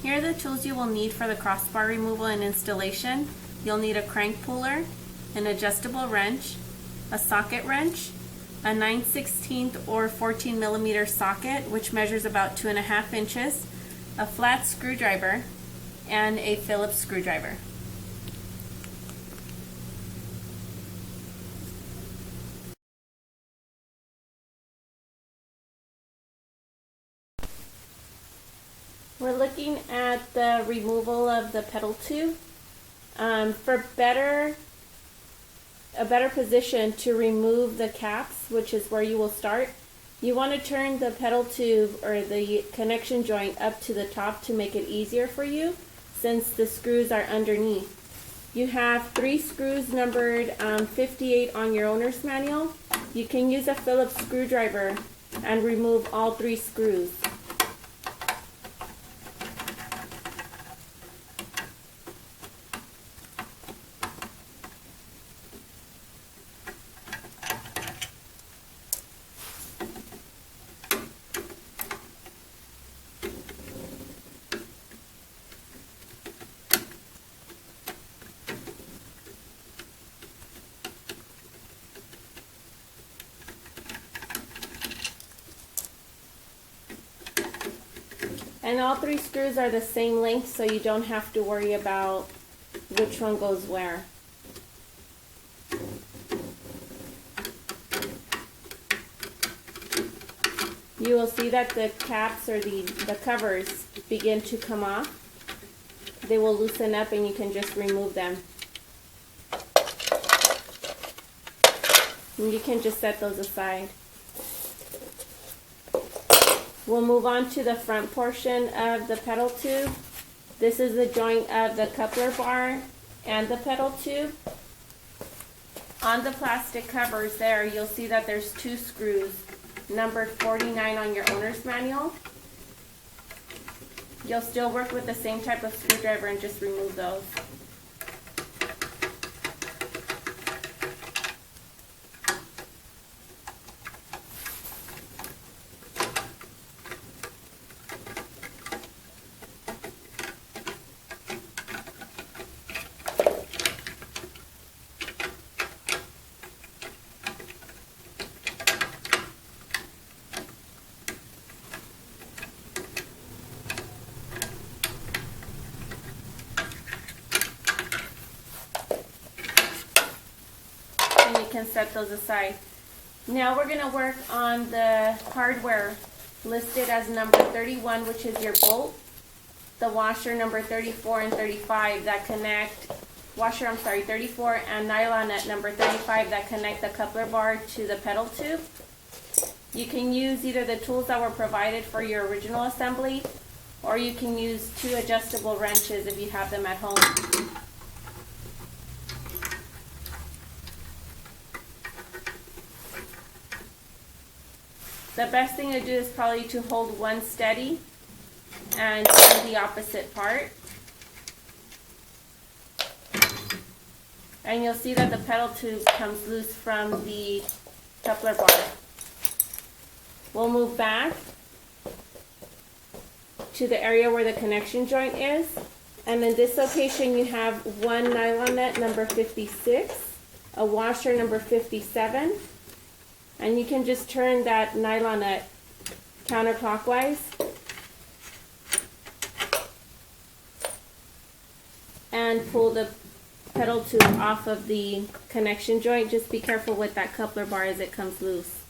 Here are the tools you will need for the crossbar removal and installation. You'll need a crank puller, an adjustable wrench, a socket wrench, a 9/16 or 14 millimeter socket, which measures about 2.5 inches, a flat screwdriver, and a Phillips screwdriver. We're looking at the removal of the petal tube. For a better position to remove the caps, which is where you will start, you want to turn the petal tube or the connection joint up to the top to make it easier for you, since the screws are underneath. You have 3 screws numbered 58 on your owner's manual. You can use a Phillips screwdriver and remove all 3 screws. And all 3 screws are the same length, so you don't have to worry about which one goes where. You will see that the caps or the covers begin to come off. They will loosen up and you can just remove them. And you can just set those aside. We'll move on to the front portion of the petal tube. This is the joint of the coupler bar and the petal tube. On the plastic covers there, you'll see that there's 2 screws, numbered 49 on your owner's manual. You'll still work with the same type of screwdriver and just remove those. Can set those aside. Now we're going to work on the hardware listed as number 31, which is your bolt, the washer number 34 and 35 that connect, 34 and nylon nut number 35 that connect the coupler bar to the petal tube. You can use either the tools that were provided for your original assembly, or you can use 2 adjustable wrenches if you have them at home. The best thing to do is probably to hold one steady and turn the opposite part. And you'll see that the petal tube comes loose from the coupler bar. We'll move back to the area where the connection joint is. And in this location you have 1 nylon nut number 56, a washer number 57, and you can just turn that nylon nut counterclockwise and pull the petal tube off of the connection joint. Just be careful with that coupler bar as it comes loose.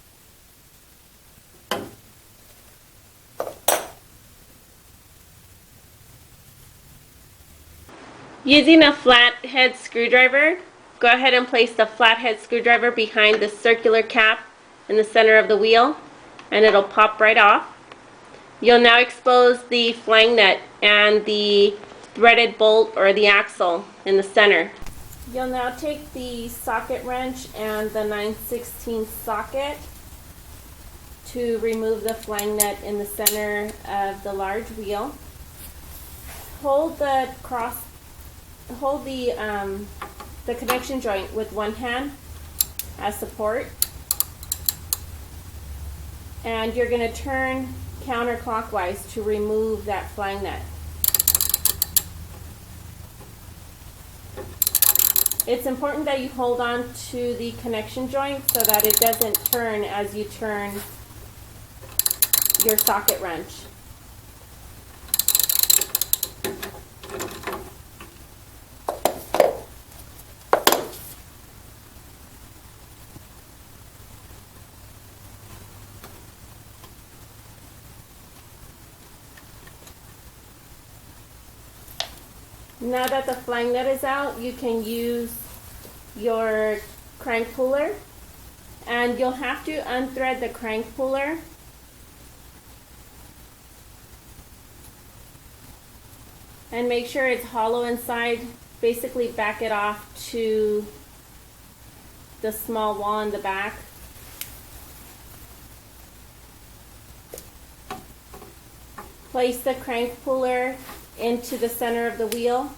Using a flathead screwdriver, go ahead and place the flathead screwdriver behind the circular cap in the center of the wheel, and it'll pop right off. You'll now expose the flying nut and the threaded bolt or the axle in the center. You'll now take the socket wrench and the 9/16 socket to remove the flying nut in the center of the large wheel. Hold the connection joint with one hand as support, and you're going to turn counterclockwise to remove that flying nut. It's important that you hold on to the connection joint so that it doesn't turn as you turn your socket wrench. Now that the flying nut is out, you can use your crank puller, and you'll have to unthread the crank puller and make sure it's hollow inside. Basically back it off to the small wall in the back. Place the crank puller into the center of the wheel,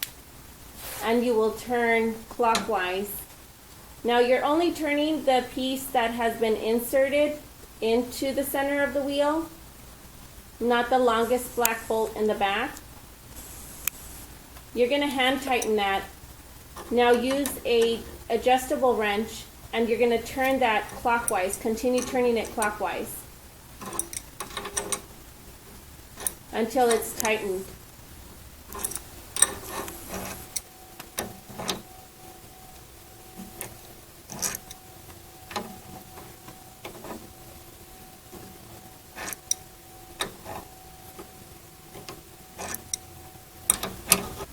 and you will turn clockwise. Now you're only turning the piece that has been inserted into the center of the wheel, not the longest black bolt in the back. You're going to hand tighten that. Now use a adjustable wrench, and you're going to turn that clockwise. Continue turning it clockwise until it's tightened.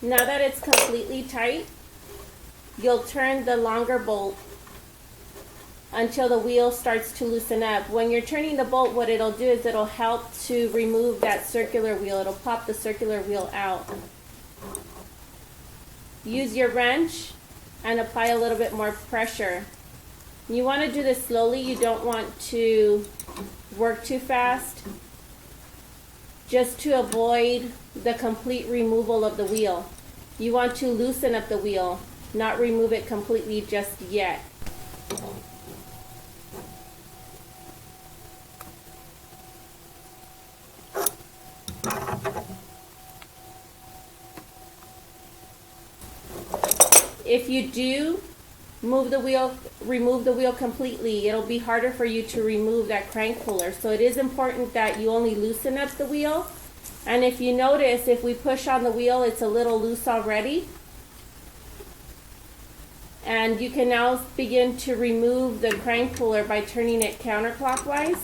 Now that it's completely tight, you'll turn the longer bolt until the wheel starts to loosen up. When you're turning the bolt, what it'll do is it'll help to remove that circular wheel. It'll pop the circular wheel out. Use your wrench and apply a little bit more pressure. You want to do this slowly. You don't want to work too fast, just to avoid the complete removal of the wheel. You want to loosen up the wheel, not remove it completely just yet. If you do remove the wheel completely, it'll be harder for you to remove that crank puller. So it is important that you only loosen up the wheel. And if you notice, if we push on the wheel, it's a little loose already. And you can now begin to remove the crank puller by turning it counterclockwise.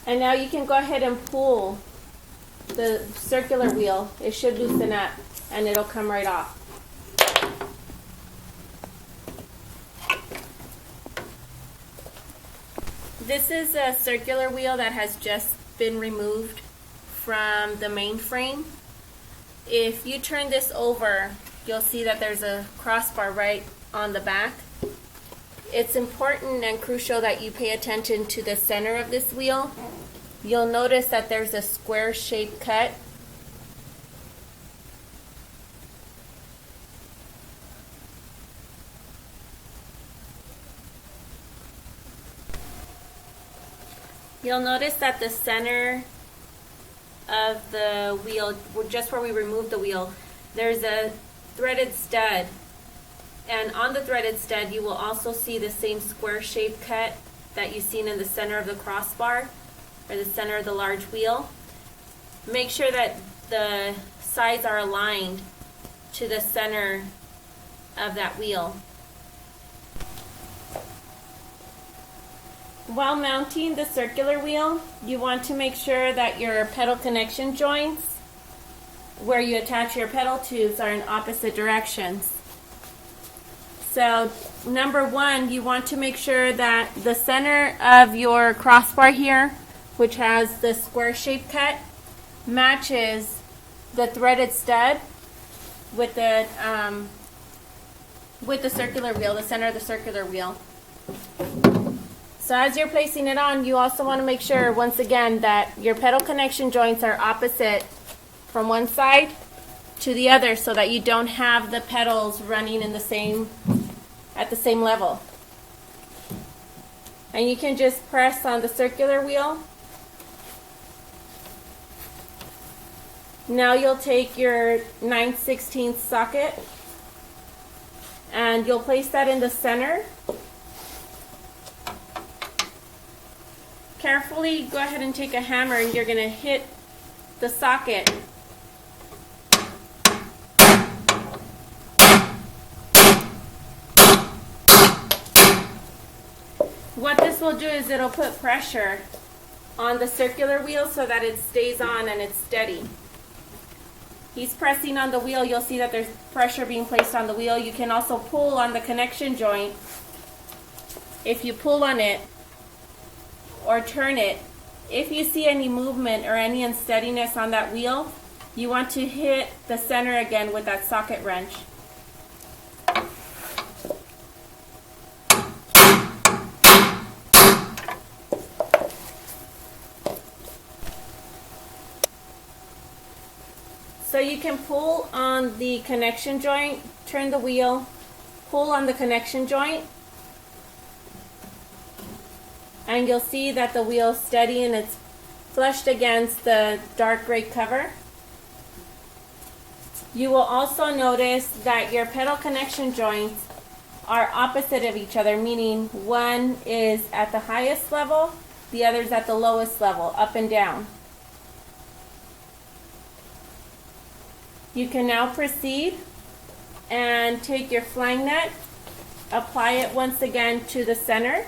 And now you can go ahead and pull the circular wheel. It should loosen up and it'll come right off. This is a circular wheel that has just been removed from the main frame. If you turn this over, you'll see that there's a crossbar right on the back. It's important and crucial that you pay attention to the center of this wheel. You'll notice that there's a square shaped cut. You'll notice that the center of the wheel, just where we removed the wheel, there's a threaded stud. And on the threaded stud, you will also see the same square shaped cut that you've seen in the center of the crossbar, or the center of the large wheel. Make sure that the sides are aligned to the center of that wheel. While mounting the circular wheel, you want to make sure that your pedal connection joints, where you attach your pedal tubes, are in opposite directions. So number one, you want to make sure that the center of your crossbar here, which has the square shape cut, matches the threaded stud with the circular wheel, the center of the circular wheel. So as you're placing it on, you also want to make sure, once again, that your pedal connection joints are opposite from one side to the other so that you don't have the petals running in at the same level. And you can just press on the circular wheel. Now you'll take your 9/16 socket and you'll place that in the center. Carefully go ahead and take a hammer and you're going to hit the socket. What this will do is it'll put pressure on the circular wheel so that it stays on and it's steady. He's pressing on the wheel. You'll see that there's pressure being placed on the wheel. You can also pull on the connection joint. If you pull on it or turn it, if you see any movement or any unsteadiness on that wheel, you want to hit the center again with that socket wrench. So you can pull on the connection joint, turn the wheel, pull on the connection joint, and you'll see that the wheel's steady and it's flushed against the dark gray cover. You will also notice that your pedal connection joints are opposite of each other, meaning one is at the highest level, the other's at the lowest level, up and down. You can now proceed and take your flying nut, apply it once again to the center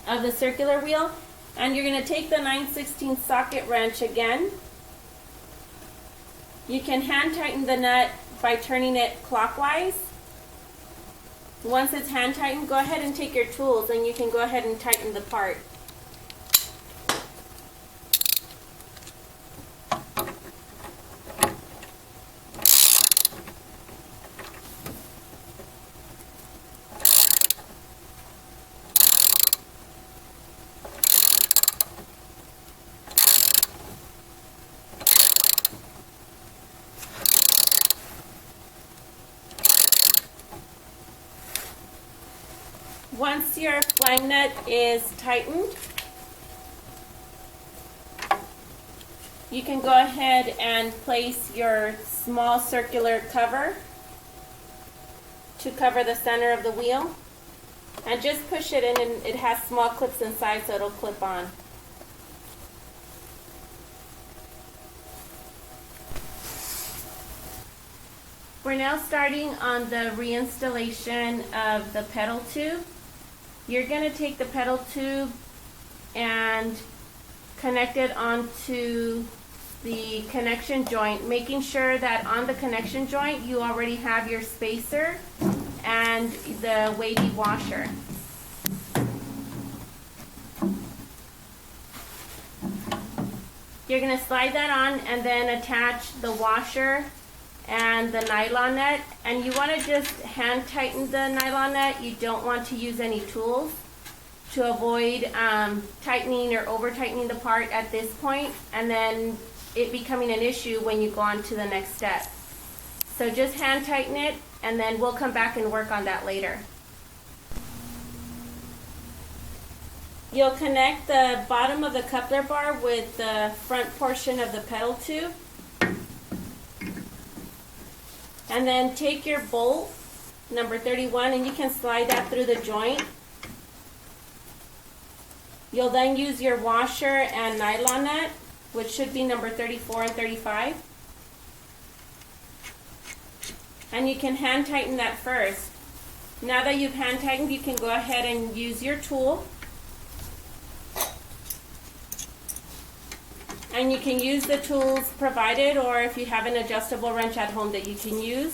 of the circular wheel, and you're going to take the 9/16 socket wrench again. You can hand tighten the nut by turning it clockwise. Once it's hand tightened, go ahead and take your tools and you can go ahead and tighten the part. Once your flying nut is tightened, you can go ahead and place your small circular cover to cover the center of the wheel, and just push it in, and it has small clips inside so it'll clip on. We're now starting on the reinstallation of the pedal tube. You're going to take the pedal tube and connect it onto the connection joint, making sure that on the connection joint you already have your spacer and the wavy washer. You're going to slide that on and then attach the washer and the nylon nut, and you want to just hand tighten the nylon nut. You don't want to use any tools to avoid tightening or over tightening the part at this point and then it becoming an issue when you go on to the next step. So just hand tighten it and then we'll come back and work on that later. You'll connect the bottom of the coupler bar with the front portion of the pedal tube. And then take your bolt, number 31, and you can slide that through the joint. You'll then use your washer and nylon nut, which should be number 34 and 35. And you can hand tighten that first. Now that you've hand tightened, you can go ahead and use your tool. And you can use the tools provided, or if you have an adjustable wrench at home that you can use.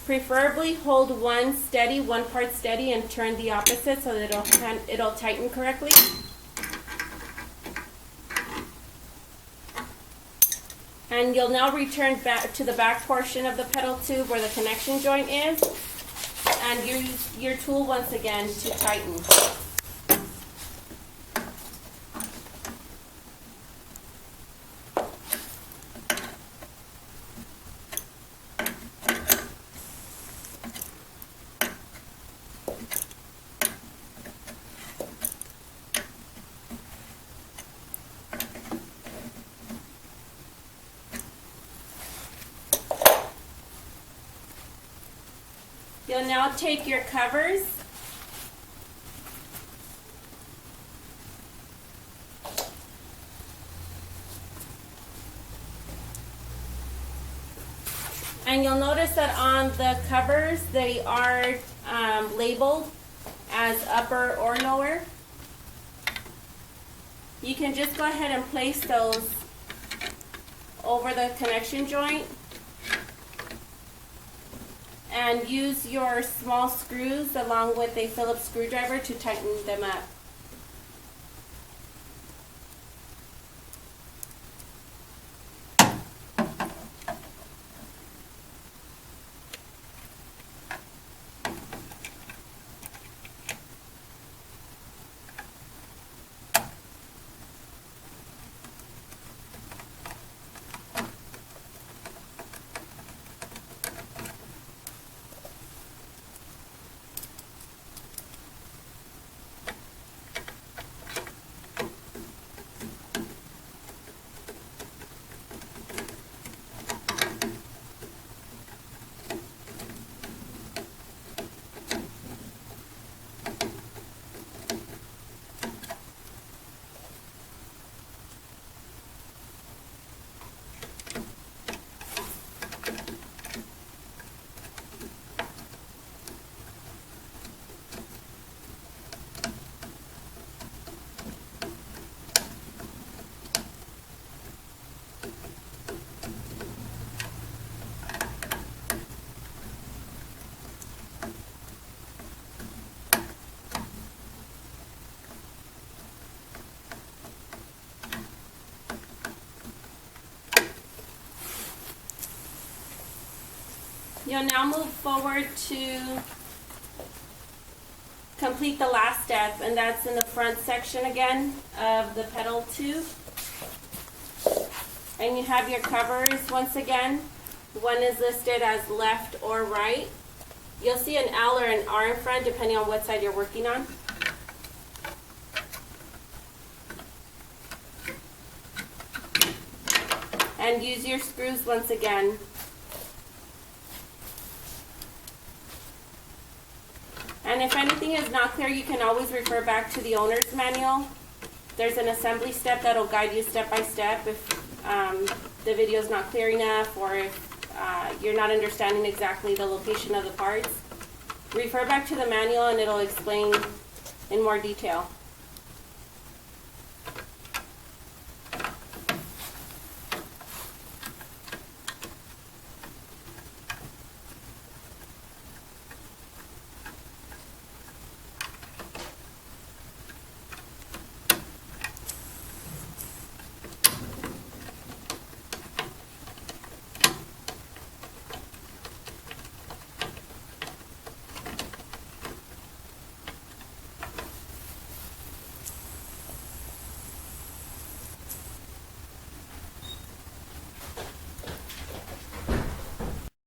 Preferably hold one part steady, and turn the opposite so that it'll tighten correctly. And you'll now return back to the back portion of the pedal tube where the connection joint is, and use your tool once again to tighten. now take your covers and you'll notice that on the covers they are labeled as upper or lower. You can just go ahead and place those over the connection joint and use your small screws along with a Phillips screwdriver to tighten them up. You'll now move forward to complete the last step, and that's in the front section again of the petal tube. And you have your covers once again. One is listed as left or right. You'll see an L or an R in front depending on what side you're working on. And use your screws once again. And if anything is not clear, you can always refer back to the owner's manual. There's an assembly step that'll guide you step by step if the video is not clear enough, or if you're not understanding exactly the location of the parts. Refer back to the manual and it'll explain in more detail.